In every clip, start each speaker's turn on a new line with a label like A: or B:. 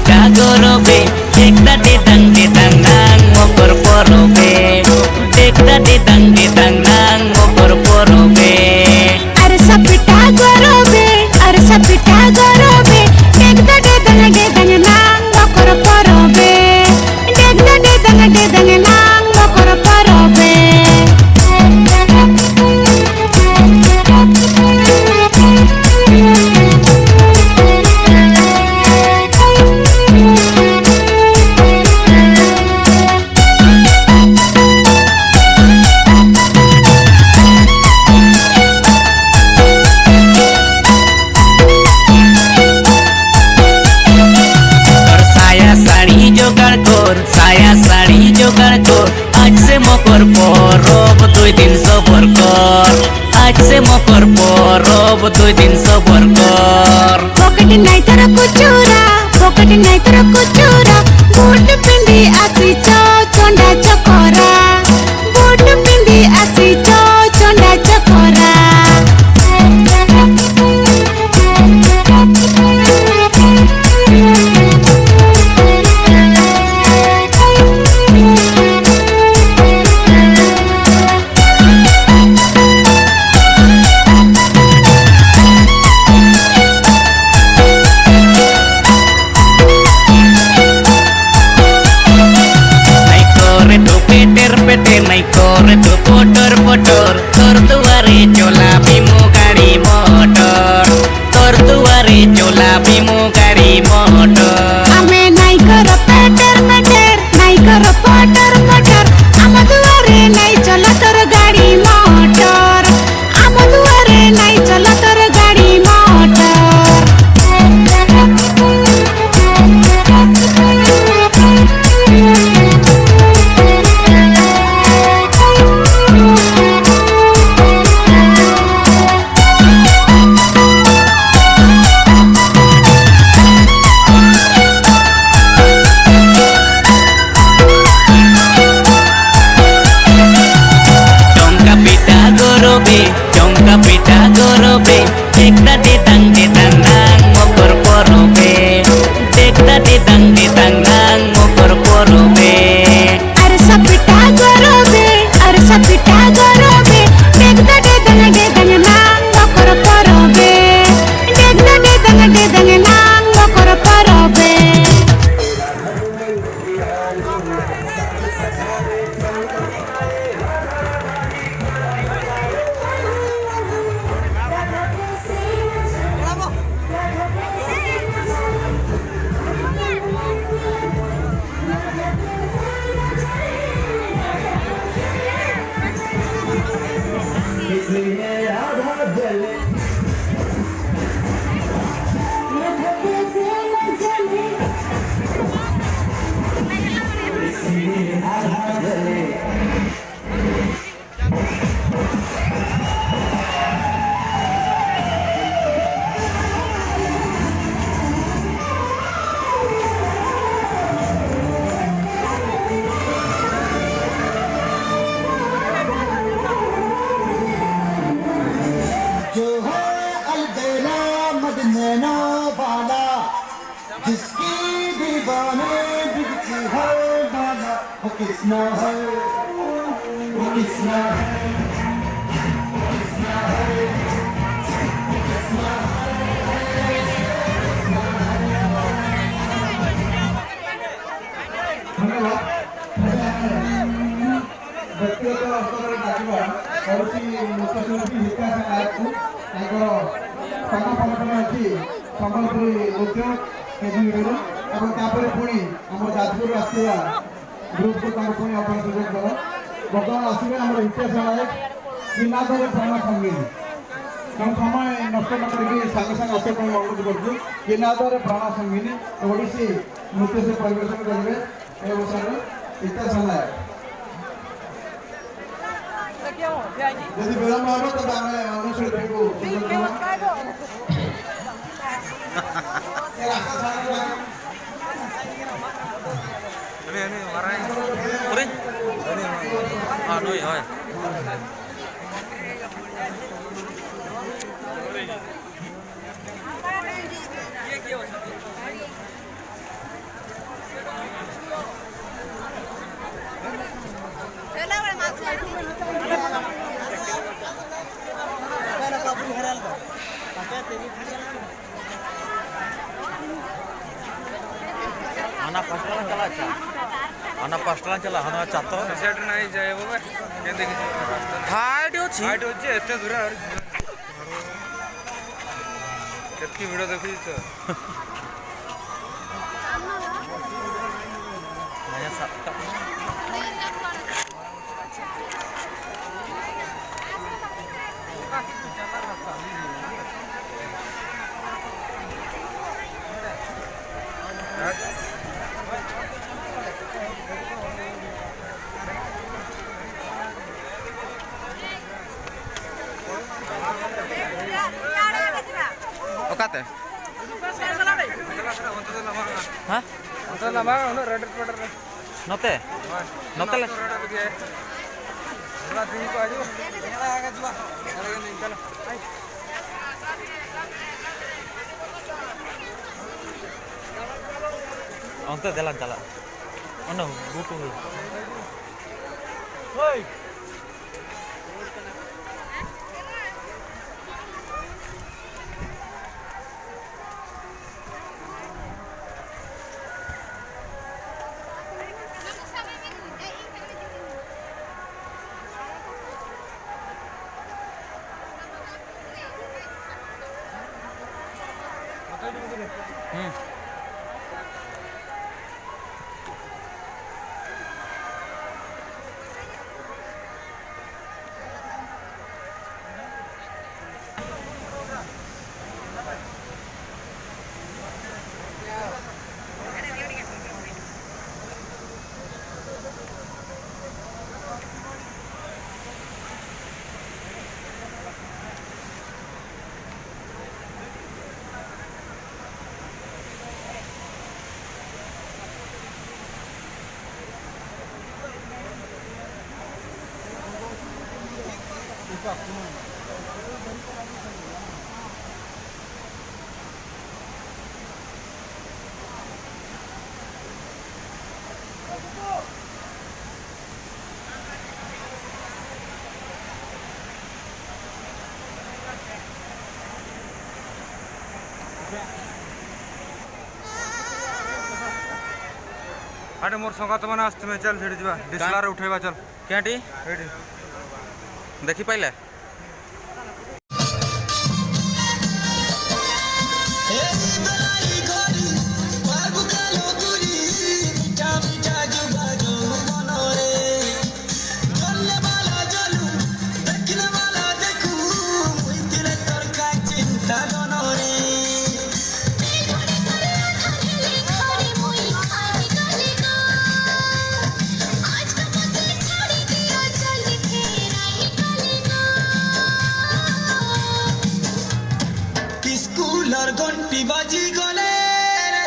A: pita gorobe dekta dedang nang mokor porobe dekta dedang nang mokor porobe
B: arsa pita gorobe dekta dedang nang mokor porobe dekta dedang nang mokor porobe
A: saya sari jogar kor आज से मकर परब 2 दिन सबर कर आज से मकर परब 2 दिन सबर कर
B: पॉकेट नहीं तर कुचुरा बूट पिंदी आसी चोंडा चकोरा बूट पिंदी आसी चोंडा चकोरा
A: पेटे नहीं करे तो पोटर तोर दुआरे चोला बीमो गाड़ी मोटर तोर दुआरे चोला बीमो गाड़ी मोटर
B: हमें नहीं करो पेटर नहीं करो पोटर हम दुआरे नहीं चला तोर गाड़ी मोटर हम दुआरे नहीं चला तोर गाड़ी मोटर
A: चौंका पीटा गरोबे देखता dedang nang mokor porobe देखता dedang nang mokor porobe
B: arsa pita gorobe dekta dedang nang mokor porobe dekta dedang nang mokor porobe जिसकी दीवाने बिकती है माला वो किसना है वो किसना है व्यक्तिगत स्तर डाकिबा पड़ोसी मुख्यमंत्री हिता नायक स्थान संगठन अच्छी संबलपुरी नृत्य केजीरो और तापर पुणी आम जाजपुर आसवा ग्रुप को पुणी अपन सुजोग दल बर्तमान आसवे आम इतिहास नायक किनादर प्राण संगीन कम समय नष्ट न करके सागे सागे आसे अनुरोध करूँ किनादर प्राण संगीन ओडिसी नृत्य से परिवेशन करेंगे ए अवसर इतिहास नायक यदि विलम्ब हो तो अनुशिल्पी को
C: ini warnanya kuning. Ini nui thôi. Anak pastalan cala aja. Anak pastalan cala hana chato.
D: Set नहीं जाए वो बे केंदे की
C: Height ଅଛି
D: हाइट हो जे एते दूर और केतकी वीडियो देखि तो
C: hanya satu. Okate? Hah?
D: अंतर लंबा है रेड पटर
C: Note? Note lah.
D: थोड़ा दिन को आजो आगे चला आगे निकल
C: Onte jalan cala. Oh no, butuh.
D: ओए अरे मोर संगात माने आस्ते में चल झेड़ जीवा डिसलार उठेबा चल
C: Kenti?
D: Heidi
C: Dekhi paile?
E: Schuler घंटी बाजी गले रे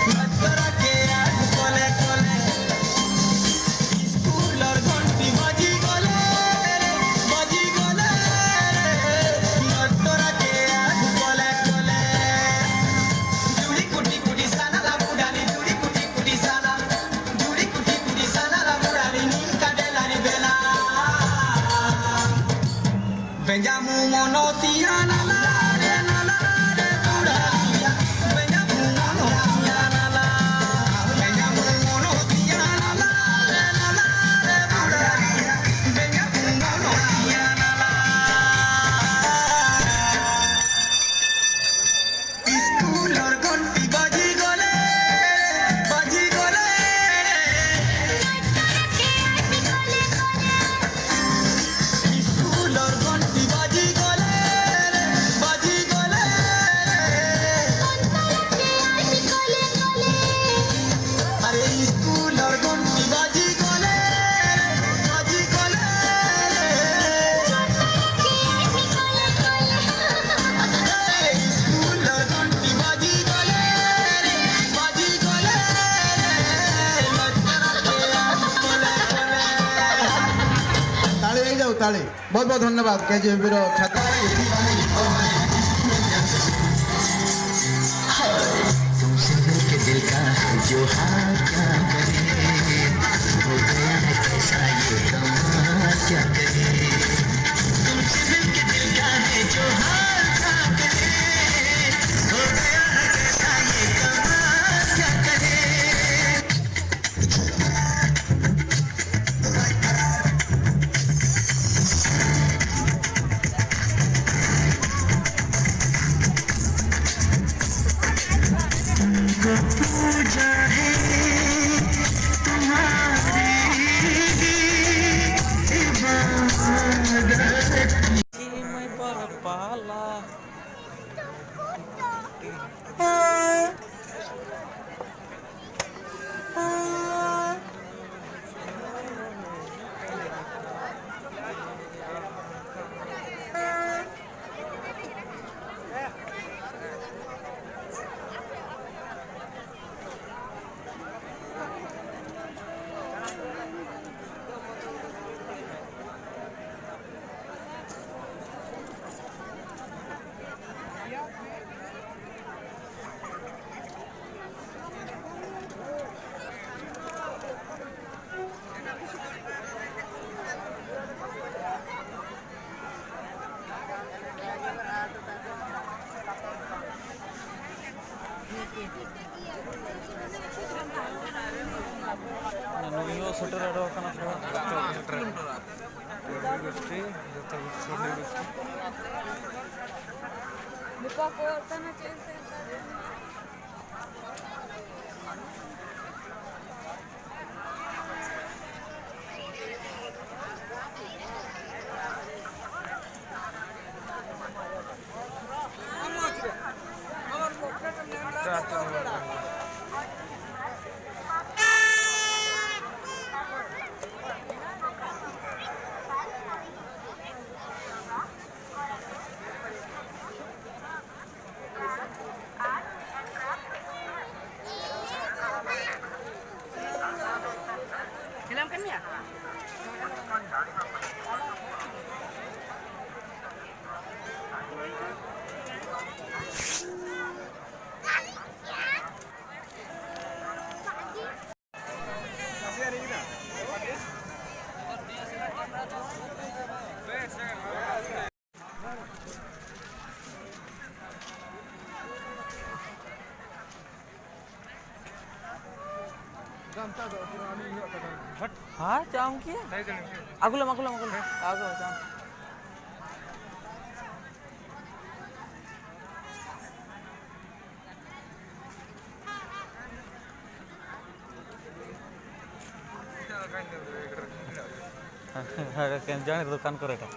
E: मस्तरा के आग कोले कोले स्कूलर घंटी बाजी गले रे मस्तरा के आग कोले कोले जुड़ी कुटी कुटी साना ला बुडाली जुड़ी कुटी कुटी साना ला बुडाली नी काडेला नी बेला Benjamu monotia na la re budalia Benjamu monotia na la Benjamu monotia na la re budalia Benjamu monotia na la School or gonti baji gole School or gonti baji gole अरे स्कूल और घंटी बाजी गले school और घंटी बाजी गले
B: ताली हो जाओ ताली बहुत बहुत धन्यवाद केजीएफबी रो छात्र
E: तुमसे मिलके दिल का जो हाल क्या करे हो गया है कैसा ये कमाल क्या करे तुमसे मिलके दिल का जो
C: पाला नुयो सेटर एडो कना सेटर गोष्टी जतो सोडली गोष्टी
F: Buka kuota na chase. Film kan ya?
C: हाँ जाऊँ किया आगुला आगुला आगुला आगो जाऊँ जाने दुकान को रेटा